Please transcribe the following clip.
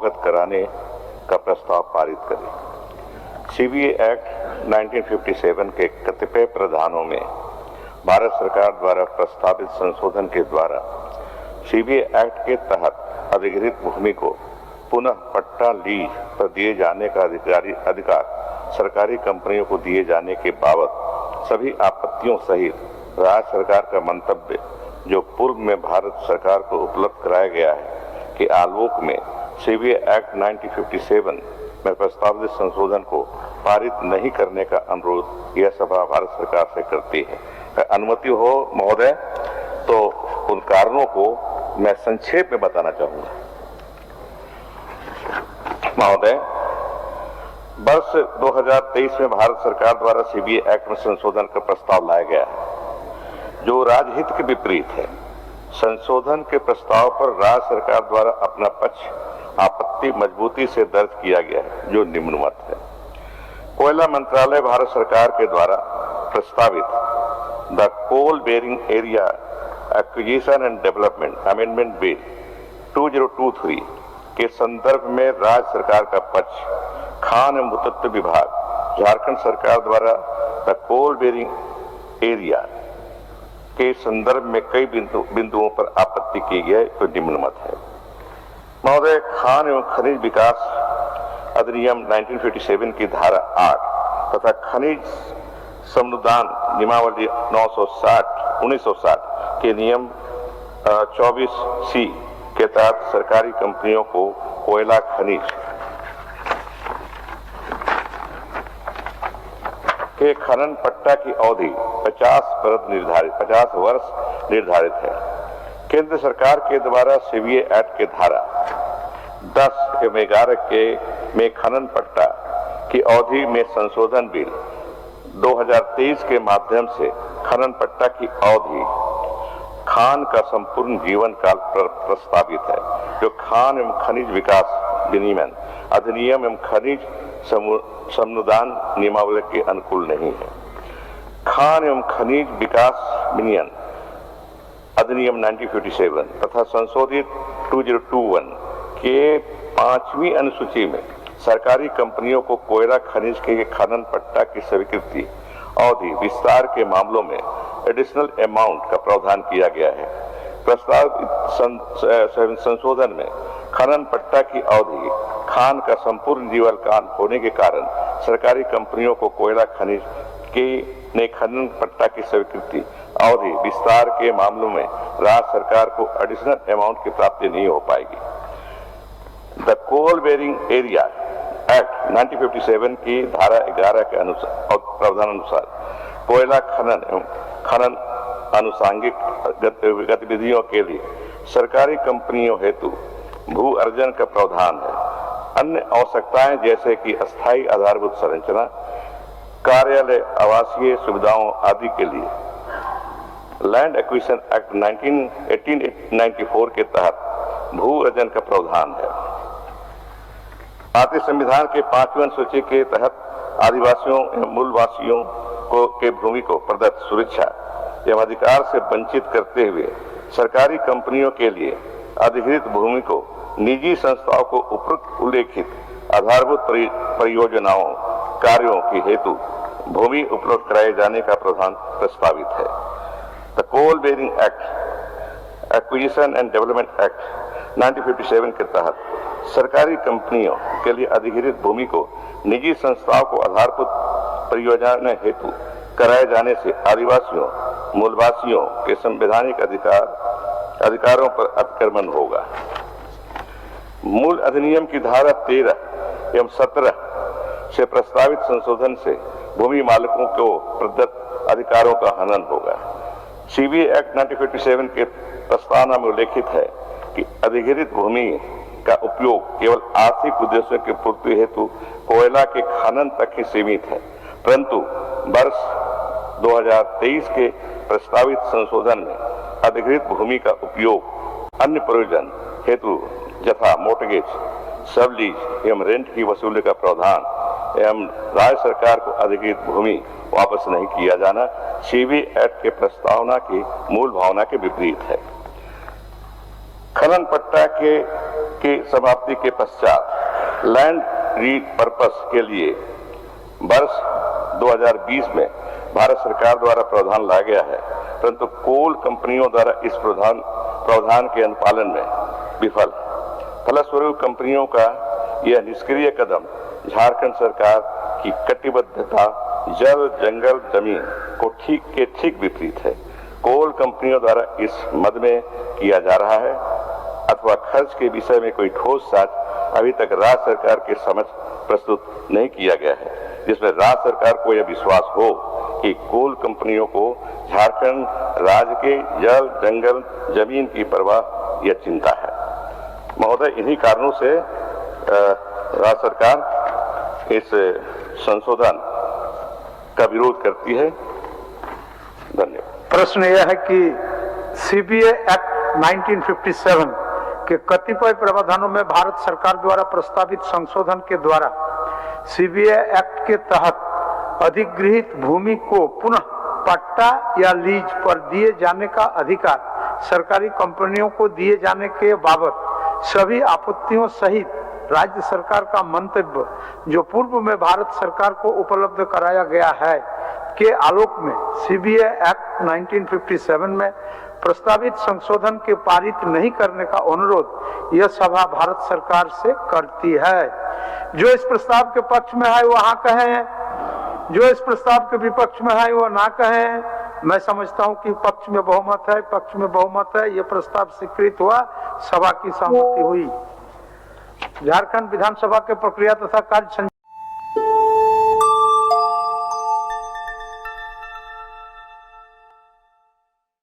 अवगत कराने का प्रस्ताव पारित करें। सीबीए एक्ट 1957 के कतिपय प्रावधानों में भारत सरकार द्वारा प्रस्तावित संशोधन के द्वारा सीबीए एक्ट के तहत अधिग्रहित भूमि को पुनः पट्टा लीज पर दिए जाने का अधिकार सरकारी कंपनियों को दिए जाने के बाबत सभी आपत्तियों सहित राज्य सरकार का मंतव्य जो पूर्व में भारत सरकार को उपलब्ध कराया गया है कि आलोक में सीबीए एक्ट 1957 में प्रस्तावित संशोधन को पारित नहीं करने का अनुरोध यह सभा भारत सरकार से करती है। अनुमति हो महोदय तो उन कारणों को मैं संक्षेप में बताना चाहूंगा। महोदय, वर्ष 2023 में भारत सरकार द्वारा सीबीए एक्ट में संशोधन का प्रस्ताव लाया गया है जो राजहित के विपरीत है। संशोधन के प्रस्ताव पर राज्य सरकार द्वारा अपना पक्ष आपत्ति मजबूती से दर्ज किया गया है जो निम्नवत है। कोयला मंत्रालय भारत सरकार के द्वारा प्रस्तावित the coal bearing area acquisition and development amendment bill 2023 के संदर्भ में राज्य सरकार का पक्ष खान एवं भूतत्व विभाग झारखंड सरकार द्वारा द कोल बेरिंग एरिया के संदर्भ में कई बिंदुओं पर आपत्ति की गई तो निम्नवत है। महोदय, खान एवं खनिज विकास अधिनियम 1957 की धारा 8 तथा खनिज संनुदान नियमावली 1960 के नियम 24C के तहत सरकारी कंपनियों को कोयला खनिज के खनन पट्टा की अवधि 50 वर्ष निर्धारित है। केंद्र सरकार के द्वारा सीबीए एक्ट के धारा 10 एवं 11 के में खनन पट्टा की अवधि में संशोधन बिल 2023 के माध्यम से खनन पट्टा की अवधि खान का संपूर्ण जीवन काल प्रस्तावित है जो खान एवं खनिज विकास विनियमन अधिनियम एवं खनिज संनुदान नियमावली के अनुकूल नहीं है। खान एवं खनिज विकास विनियमन अधिनियम 1957 तथा संशोधित 2021 के 5वीं अनुसूची में सरकारी कंपनियों को कोयला खनिज के खनन पट्टा की स्वीकृति अवधि विस्तार के मामलों में एडिशनल अमाउंट का प्रावधान किया गया है। प्रस्तावित संशोधन में खनन पट्टा की अवधि खान का संपूर्ण जीवन काल होने के कारण सरकारी कंपनियों को कोयला खनिज के खनन पट्टा की स्वीकृति अवधि विस्तार के मामलों में राज्य सरकार को एडिशनल अमाउंट की प्राप्ति नहीं हो पाएगी। The coal bearing area act 1957 की धारा 11 के प्रावधान अनुसार कोयला खनन आनुषंगिक गतिविधियों के लिए सरकारी कंपनियों हेतु भू अर्जन का प्रावधान है। अन्य आवश्यकताएं जैसे कि अस्थायी आधारभूत संरचना, कार्यालय, आवासीय सुविधाओं आदि के लिए लैंड एक्विजिशन एक्ट 1894 के तहत भू अर्जन का प्रावधान है। भारतीय संविधान के 5वें अनुसूची के तहत आदिवासियों एवं मूलवासियों के भूमि को प्रदत्त सुरक्षा एवं अधिकार से वंचित करते हुए सरकारी कंपनियों के लिए अधिग्रहित भूमि को निजी संस्थाओं को उपरोक्त उल्लेखित आधारभूत परियोजनाओं कार्यों की हेतु भूमि उपलब्ध कराए जाने का प्रावधान प्रस्तावित है। The coal bearing act acquisition and development act 1957 के तहत सरकारी कंपनियों के लिए अधिग्रहित भूमि को निजी संस्थाओं को आधारभूत परियोजना हेतु कराए जाने से आदिवासियों मूलवासियों के संवैधानिक अधिकारों पर अतिक्रमण होगा। मूल अधिनियम की धारा 13 एवं 17 से प्रस्तावित संशोधन से भूमि मालिकों को प्रदत्त अधिकारों का हनन होगा। सीबीए एक्ट 1957 के प्रस्तावना में उल्लेखित है कि अधिग्रहित भूमि का उपयोग केवल आर्थिक उद्देश्यों की पूर्ति हेतु कोयला के खनन तक ही सीमित है, परंतु वर्ष 2023 के प्रस्तावित संशोधन में अधिग्रहित भूमि का उपयोग अन्य प्रयोजन हेतु यथा मोर्टगेज, सबलीज एवं रेंट की वसूली का प्रावधान एवं राज्य सरकार को अधिग्रहित भूमि वापस नहीं किया जाना सीबीए एक्ट के प्रस्तावना की मूल भावना के विपरीत है। खनन पट्टा के समाप्ति के पश्चात लैंड रीपर्पस के लिए वर्ष 2020 में भारत सरकार द्वारा प्रावधान लाया गया है, परंतु कोल कंपनियों द्वारा इस प्रावधान के अनुपालन में विफल। फलस्वरूप कंपनियों का यह निष्क्रिय कदम झारखंड सरकार की कटिबद्धता जल, जंगल, जमीन को ठीक विपरीत है। कोल कंपनियों द्वारा इस मद में किया जा रहा है अथवा खर्च के विषय में कोई ठोस साक्ष्य अभी तक राज्य सरकार के समक्ष प्रस्तुत नहीं किया गया है, जिसमें राज्य सरकार को यह विश्वास हो कि कोल कंपनियों को झारखंड राज्य के जल, जंगल, जमीन की परवाह या चिंता है। महोदय, इन्हीं कारणों से राज्य सरकार इस संशोधन का विरोध करती है। धन्यवाद। प्रश्न यह है कि सीबीए एक्ट 1957 के कतिपय प्रावधानों में भारत सरकार द्वारा प्रस्तावित संशोधन के द्वारा सीबीए एक्ट के तहत अधिगृहित भूमि को पुनः पट्टा या लीज पर दिए जाने का अधिकार सरकारी कंपनियों को दिए जाने के बाबत सभी आपत्तियों सहित राज्य सरकार का मंतव्य जो पूर्व में भारत सरकार को उपलब्ध कराया गया है के आलोक में सीबीए एक्ट 1957 में प्रस्तावित संशोधन के पारित नहीं करने का अनुरोध यह सभा भारत सरकार से करती है। जो इस प्रस्ताव के पक्ष में है वो हाँ कहें, जो इस प्रस्ताव के विपक्ष में है वो ना कहें। मैं समझता हूं कि पक्ष में बहुमत है, पक्ष में बहुमत है, यह प्रस्ताव स्वीकृत हुआ, सभा की सहमति हुई। झारखंड विधानसभा के प्रक्रिया तथा कार्य